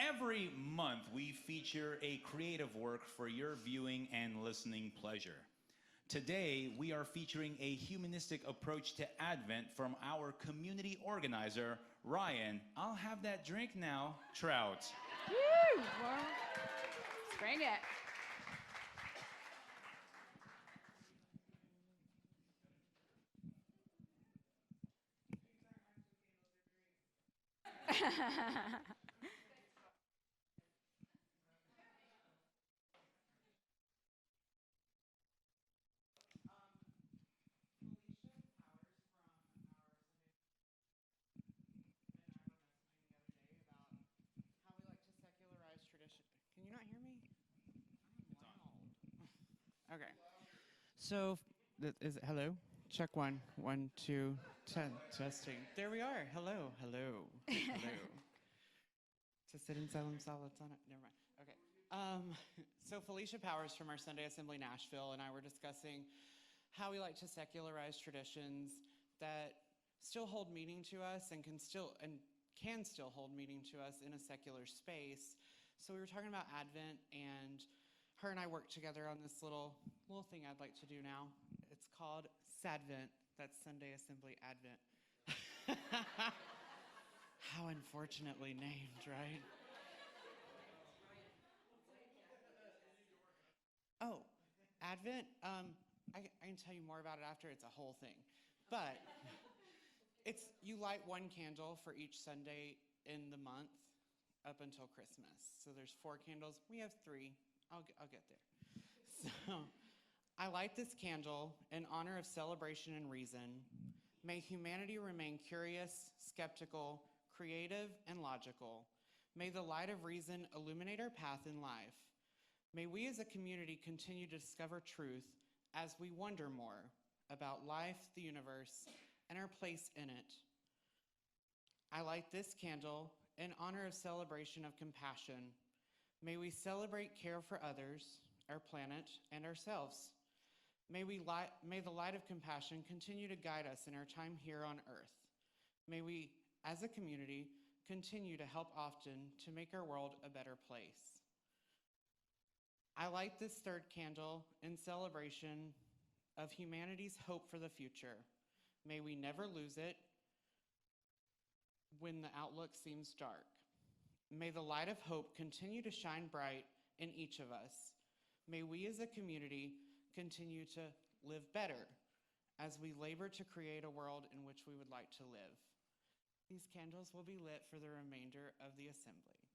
Every month, we feature a creative work for your viewing and listening pleasure. Today, we are featuring a humanistic approach to Advent from our community organizer, Ryan. I'll have that drink now, Trout. Woo! Well, let's bring it. How we like to secularize tradition. Can you not hear me? I'm loud. Okay. So, is it hello? Check one, one, two, ten. Testing. There we are. Hello, hello, hello. To sit in solemn silence on it. Never mind. Okay. So Felicia Powers from our Sunday Assembly Nashville and I were discussing how we like to secularize traditions that still hold meaning to us and can still hold meaning to us in a secular space. So we were talking about Advent, and her and I worked together on this little thing I'd like to do now. It's called Sadvent. That's Sunday Assembly Advent. How unfortunately named, right? Oh, Advent. I can tell you more about it after. It's a whole thing, but you light one candle for each Sunday in the month up until Christmas. So there's 4 candles. We have 3. I'll get there. So I light this candle in honor of celebration and reason. May humanity remain curious, skeptical, creative, and logical. May the light of reason illuminate our path in life. May we as a community continue to discover truth as we wonder more about life, the universe, and our place in it. I light this candle in honor of celebration of compassion. May we celebrate care for others, our planet, and ourselves. May the light of compassion continue to guide us in our time here on earth. May we, as a community, continue to help often to make our world a better place. I light this 3rd candle in celebration of humanity's hope for the future. May we never lose it when the outlook seems dark. May the light of hope continue to shine bright in each of us. May we as a community continue to live better as we labor to create a world in which we would like to live. These candles will be lit for the remainder of the assembly.